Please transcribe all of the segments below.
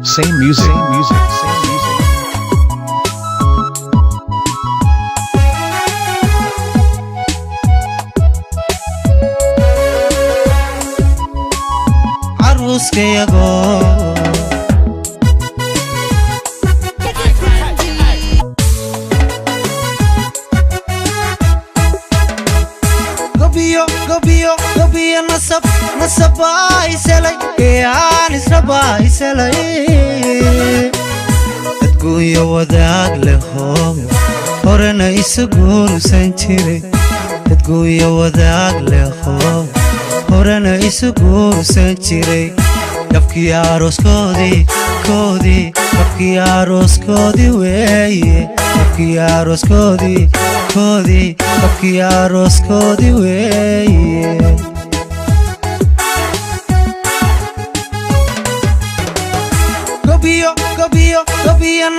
Same music. Same music. Same music. Aruskayago gobiyo nasaba iselay aan israba iselay dadkuyo wadaag leho horena isuguursan jiray dadkuyo wadaag leho horena isuguursan jiray dabkii arooskoodii dabkii arooskoodii weeye dabkii arooskoodii dabkii arooskoodii weeye gobiyo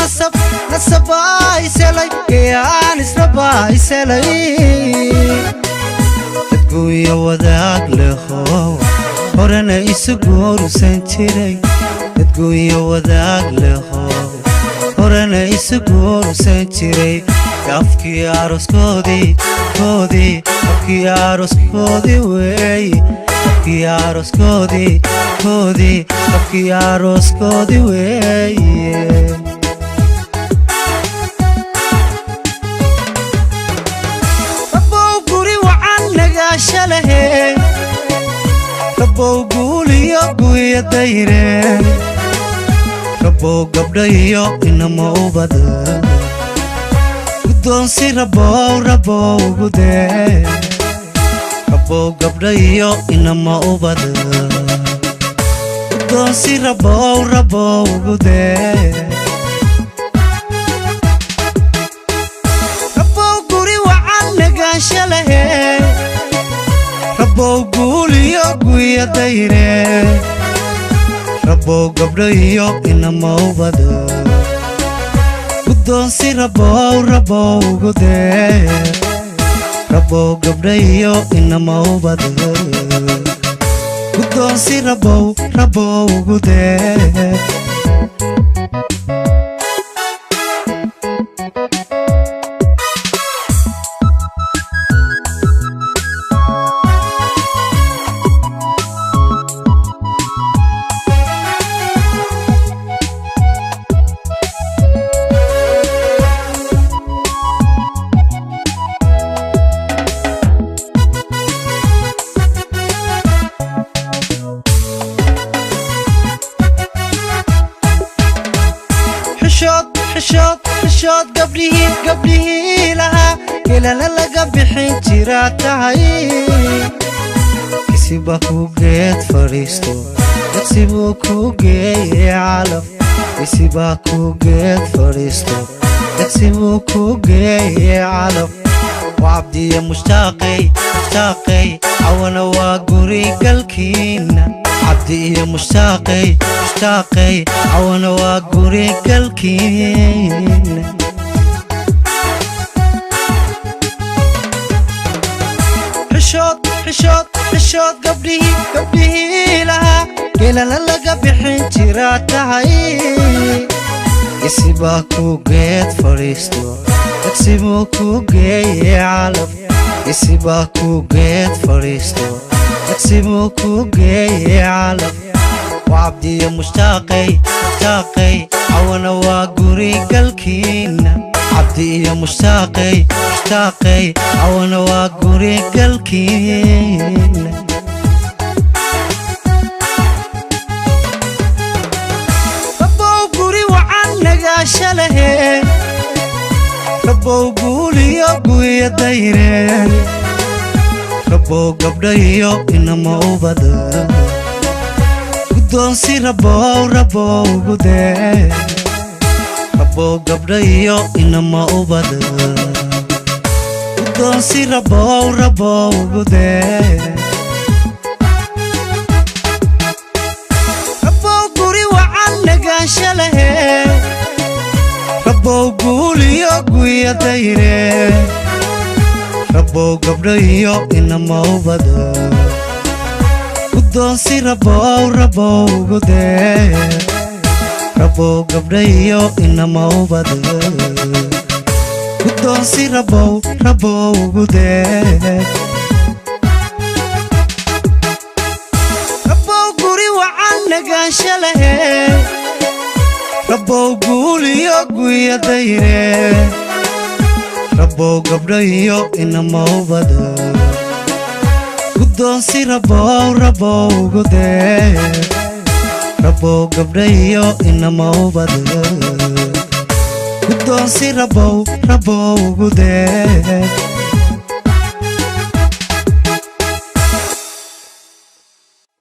nasaba iselay aan israba iselay dadkuyo wadaag leho horena isuguursan jiray dadkuyo wadaag leho horena isuguursan jiray dabkii arooskoodii dabkii arooskoodii weeye dabkii arooskoodii dabkii arooskoodii weeye rabow guuliyo guya dayreen rabow gabdhayo inama ubada guddoonsi rabow gudee rabow gabdhayo inama ubada guddoonsi rabow gudee rabow guri wacan nagaansha lahee rabow guuliyo guya dayreen rabow gabdhayo inama ubada guddoonsi rabow gudee rabow gabdhayo inama ubada guddoonsi rabow gudee xishood gabdhihii lahaa kelana laga bixin jiraa tahay kisiba ku geed fadhiisto dagsibuu ku geeye calaf kisiba ku geed fadhiisto dagsibuu ku geeye calaf wacabdiya mushtaaqay cawana waa guri galkiina عبدي مشتاقي عوانا وقوري قلكين حشود قبليه لها قيلا للقى بحين جراتهاي يسيباكو قيد فريستو يكسيبوكو قيد علف يسيباكو قيد فريستو يكسبوكو جاي علف وعبدي مشتاقي عوانا وقوري قلكين عبدي مشتاقي عوانا وقوري قلكين ربو قوري وعن نقاشة لهين ربو قولي يا دايرين rabow gabdhayo inama ubada guddoonsi rabow gudee rabow gabdhayo inama ubada guddoonsi rabow gudee rabow guri wacan nagaansha lahee ربو قولي قوية دايرة ربو قبريو إنما وبدا قدوسي ربو قدي ربو قبريو إنما وبدا قدوسي ربو قدي ربو قوري وعنك عشاله ربو قولي قوية دايرة ربو قبريو إنما وبدا قدوسي ربو قدي ربو قبريو إنما وبدا قدوسي ربو قدي